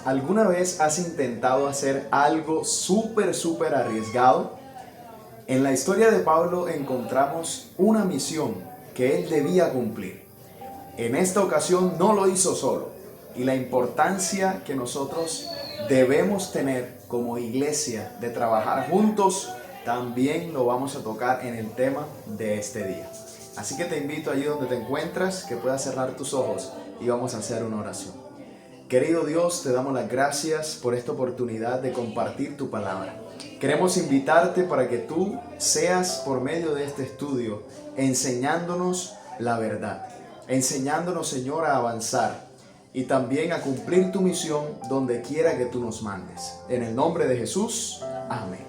¿Alguna vez has intentado hacer algo súper arriesgado? En la historia de Pablo encontramos una misión que él debía cumplir. En esta ocasión no lo hizo solo, y la importancia que nosotros debemos tener como iglesia de trabajar juntos también lo vamos a tocar en el tema de este día. Así que te invito allí donde te encuentras que puedas cerrar tus ojos y vamos a hacer una oración. Querido Dios, te damos las gracias por esta oportunidad de compartir tu palabra. Queremos invitarte para que tú seas por medio de este estudio enseñándonos la verdad, enseñándonos, Señor, a avanzar y también a cumplir tu misión donde quiera que tú nos mandes. En el nombre de Jesús, amén.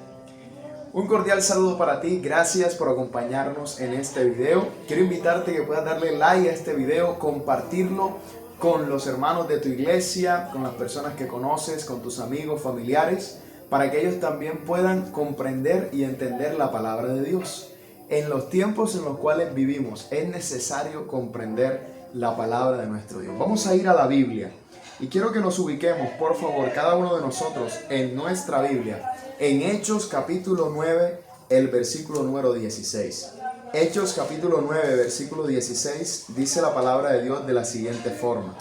Un cordial saludo para ti, gracias por acompañarnos en este video. Quiero invitarte que puedas darle like a este video, compartirlo con los hermanos de tu iglesia, con las personas que conoces, con tus amigos, familiares, para que ellos también puedan comprender y entender la palabra de Dios. En los tiempos en los cuales vivimos es necesario comprender la palabra de nuestro Dios. Vamos a ir a la Biblia y quiero que nos ubiquemos, por favor, cada uno de nosotros en nuestra Biblia, en Hechos capítulo 9, el versículo número 16. Hechos capítulo 9, versículo 16, dice la palabra de Dios de la siguiente forma: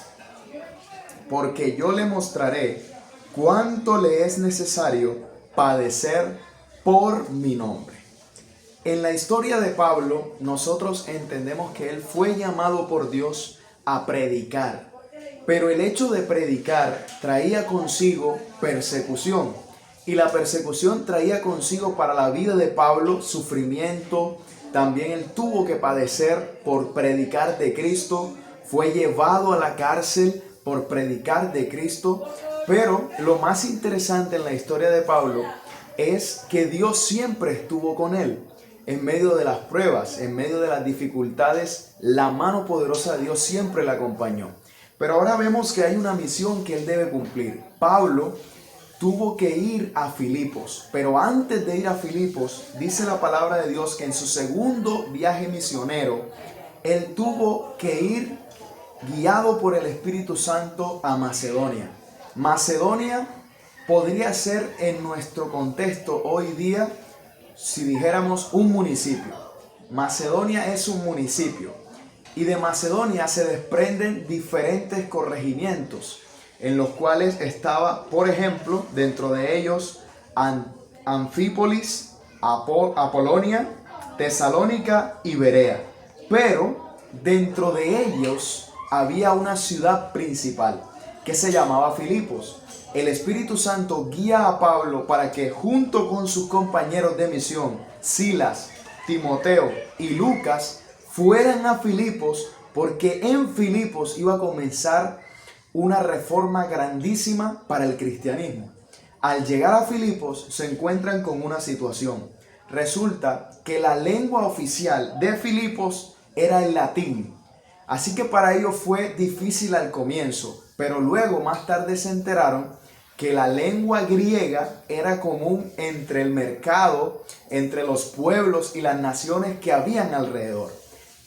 porque yo le mostraré cuánto le es necesario padecer por mi nombre. En la historia de Pablo, nosotros entendemos que él fue llamado por Dios a predicar, pero el hecho de predicar traía consigo persecución, y la persecución traía consigo para la vida de Pablo sufrimiento. También él tuvo que padecer por predicar de Cristo, fue llevado a la cárcel por predicar de Cristo. Pero lo más interesante en la historia de Pablo es que Dios siempre estuvo con él. En medio de las pruebas, en medio de las dificultades, la mano poderosa de Dios siempre le acompañó. Pero ahora vemos que hay una misión que él debe cumplir. Pablo tuvo que ir a Filipos, pero antes de ir a Filipos, dice la palabra de Dios que en su segundo viaje misionero, él tuvo que ir guiado por el Espíritu Santo a Macedonia. Macedonia podría ser en nuestro contexto hoy día, si dijéramos, un municipio. Macedonia es un municipio y de Macedonia se desprenden diferentes corregimientos, en los cuales estaba, por ejemplo, dentro de ellos Anfípolis, Apolonia, Tesalónica y Berea. Pero dentro de ellos había una ciudad principal que se llamaba Filipos. El Espíritu Santo guía a Pablo para que junto con sus compañeros de misión, Silas, Timoteo y Lucas, fueran a Filipos, porque en Filipos iba a comenzar una reforma grandísima para el cristianismo. Al llegar a Filipos se encuentran con una situación. Resulta que la lengua oficial de Filipos era el latín. Así que para ellos fue difícil al comienzo, pero luego más tarde se enteraron que la lengua griega era común entre el mercado, entre los pueblos y las naciones que habían alrededor.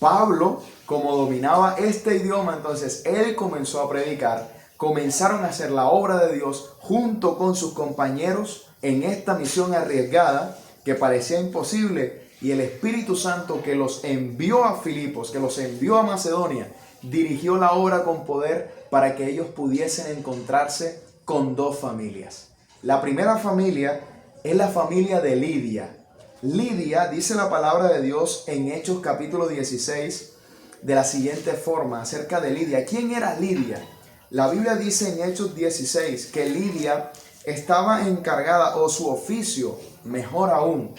Pablo, como dominaba este idioma, entonces él comenzó a predicar, comenzaron a hacer la obra de Dios junto con sus compañeros en esta misión arriesgada que parecía imposible, y el Espíritu Santo que los envió a Filipos, que los envió a Macedonia, dirigió la obra con poder para que ellos pudiesen encontrarse con dos familias. La primera familia es la familia de Lidia. Lidia, dice la palabra de Dios en Hechos capítulo 16 de la siguiente forma acerca de Lidia. ¿Quién era Lidia? La Biblia dice en Hechos 16 que Lidia estaba encargada, o su oficio, mejor aún,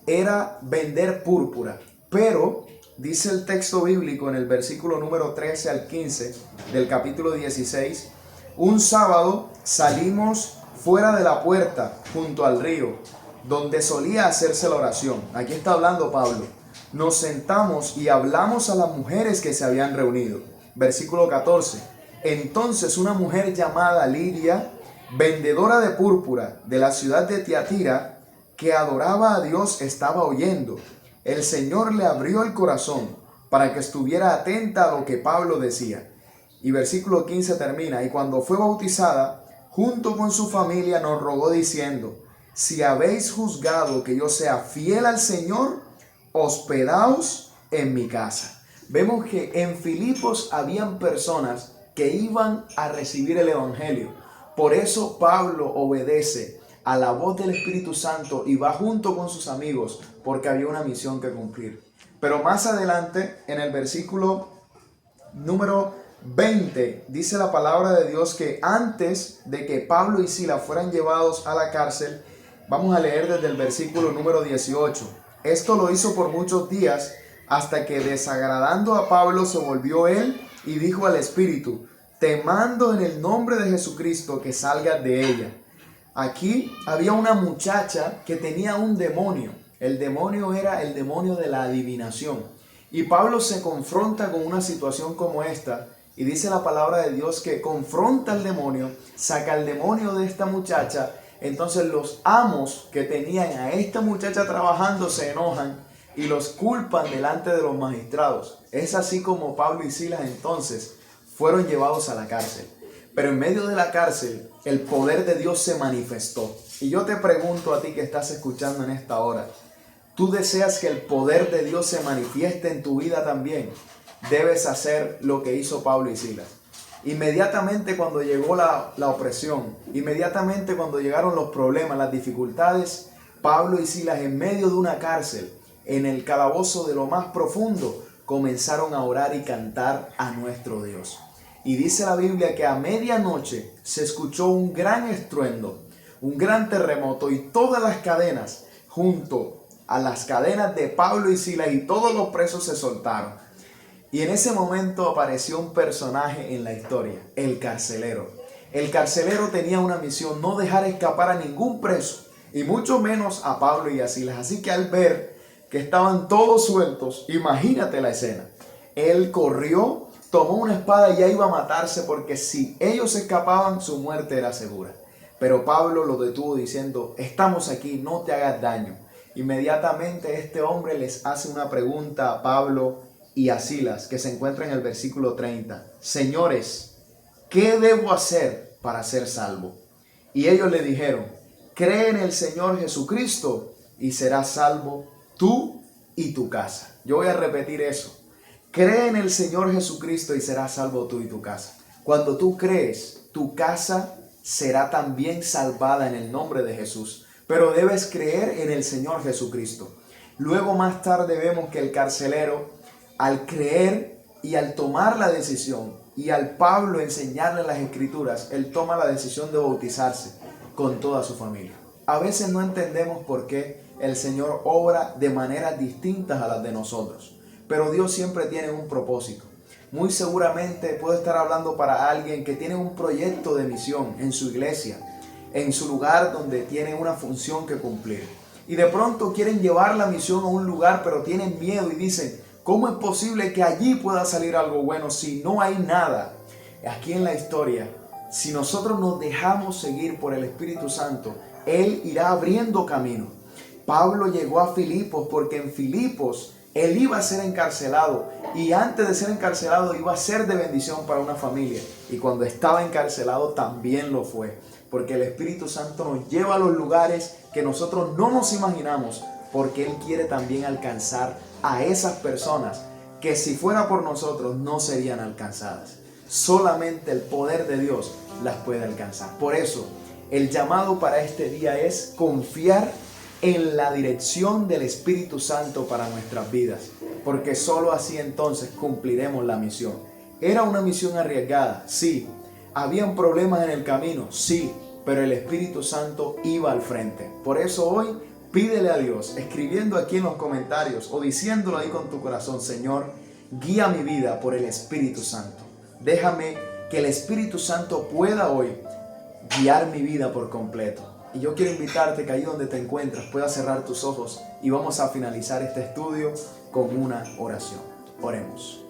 era vender púrpura. Pero dice el texto bíblico en el versículo número 13 al 15 del capítulo 16, un sábado salimos fuera de la puerta junto al río, donde solía hacerse la oración. Aquí está hablando Pablo. Nos sentamos y hablamos a las mujeres que se habían reunido. Versículo 14. Entonces una mujer llamada Lidia, vendedora de púrpura de la ciudad de Tiatira, que adoraba a Dios, estaba oyendo. El Señor le abrió el corazón para que estuviera atenta a lo que Pablo decía. Y versículo 15 termina: y cuando fue bautizada, junto con su familia, nos rogó diciendo: si habéis juzgado que yo sea fiel al Señor, hospedaos en mi casa. Vemos que en Filipos habían personas que iban a recibir el Evangelio. Por eso Pablo obedece a la voz del Espíritu Santo y va junto con sus amigos, porque había una misión que cumplir. Pero más adelante, en el versículo número 20, dice la palabra de Dios que antes de que Pablo y Silas fueran llevados a la cárcel, vamos a leer desde el versículo número 18. Esto lo hizo por muchos días, hasta que desagradando a Pablo se volvió él y dijo al Espíritu: te mando en el nombre de Jesucristo que salgas de ella. Aquí había una muchacha que tenía un demonio. El demonio era el demonio de la adivinación. Y Pablo se confronta con una situación como esta, y dice la palabra de Dios que confronta al demonio, saca el demonio de esta muchacha. Entonces los amos que tenían a esta muchacha trabajando se enojan y los culpan delante de los magistrados. Es así como Pablo y Silas entonces fueron llevados a la cárcel. Pero en medio de la cárcel el poder de Dios se manifestó. Y yo te pregunto a ti que estás escuchando en esta hora, ¿tú deseas que el poder de Dios se manifieste en tu vida también? Debes hacer lo que hizo Pablo y Silas. Inmediatamente cuando llegó la opresión, inmediatamente cuando llegaron los problemas, las dificultades, Pablo y Silas en medio de una cárcel, en el calabozo de lo más profundo, comenzaron a orar y cantar a nuestro Dios. Y dice la Biblia que a medianoche se escuchó un gran estruendo, un gran terremoto, y todas las cadenas, junto a las cadenas de Pablo y Silas, y todos los presos se soltaron. Y en ese momento apareció un personaje en la historia, el carcelero. El carcelero tenía una misión: no dejar escapar a ningún preso, y mucho menos a Pablo y a Silas. Así que al ver que estaban todos sueltos, imagínate la escena. Él corrió, tomó una espada y ya iba a matarse, porque si ellos escapaban, su muerte era segura. Pero Pablo lo detuvo diciendo: estamos aquí, no te hagas daño. Inmediatamente este hombre les hace una pregunta a Pablo y a Silas, que se encuentra en el versículo 30. Señores, ¿qué debo hacer para ser salvo? Y ellos le dijeron: cree en el Señor Jesucristo y serás salvo tú y tu casa. Yo voy a repetir eso. Cree en el Señor Jesucristo y serás salvo tú y tu casa. Cuando tú crees, tu casa será también salvada en el nombre de Jesús. Pero debes creer en el Señor Jesucristo. Luego más tarde vemos que el carcelero, al creer y al tomar la decisión, y al Pablo enseñarle las Escrituras, él toma la decisión de bautizarse con toda su familia. A veces no entendemos por qué el Señor obra de maneras distintas a las de nosotros, pero Dios siempre tiene un propósito. Muy seguramente puedo estar hablando para alguien que tiene un proyecto de misión en su iglesia, en su lugar donde tiene una función que cumplir. Y de pronto quieren llevar la misión a un lugar, pero tienen miedo y dicen: ¿cómo es posible que allí pueda salir algo bueno si no hay nada? Aquí en la historia, si nosotros nos dejamos seguir por el Espíritu Santo, Él irá abriendo camino. Pablo llegó a Filipos porque en Filipos él iba a ser encarcelado, y antes de ser encarcelado iba a ser de bendición para una familia, y cuando estaba encarcelado también lo fue, porque el Espíritu Santo nos lleva a los lugares que nosotros no nos imaginamos, porque Él quiere también alcanzar a esas personas que si fuera por nosotros no serían alcanzadas. Solamente el poder de Dios las puede alcanzar. Por eso el llamado para este día es confiar en la dirección del Espíritu Santo para nuestras vidas, porque solo así entonces cumpliremos la misión. Era una misión arriesgada, sí. Habían problemas en el camino, sí, pero el Espíritu Santo iba al frente. Por eso hoy pídele a Dios, escribiendo aquí en los comentarios o diciéndolo ahí con tu corazón: Señor, guía mi vida por el Espíritu Santo. Déjame que el Espíritu Santo pueda hoy guiar mi vida por completo. Y yo quiero invitarte que ahí donde te encuentras puedas cerrar tus ojos y vamos a finalizar este estudio con una oración. Oremos.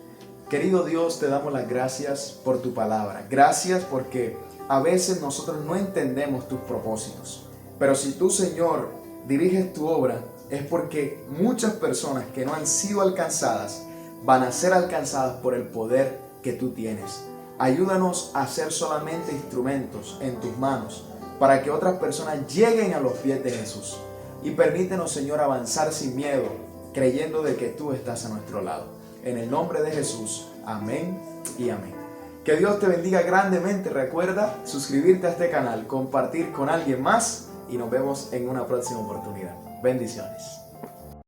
Querido Dios, te damos las gracias por tu palabra. Gracias porque a veces nosotros no entendemos tus propósitos. Pero si tú, Señor, diriges tu obra, es porque muchas personas que no han sido alcanzadas van a ser alcanzadas por el poder que tú tienes. Ayúdanos a ser solamente instrumentos en tus manos para que otras personas lleguen a los pies de Jesús. Y permítenos, Señor, avanzar sin miedo, creyendo de que tú estás a nuestro lado. En el nombre de Jesús, amén y amén. Que Dios te bendiga grandemente. Recuerda suscribirte a este canal, compartir con alguien más y nos vemos en una próxima oportunidad. Bendiciones.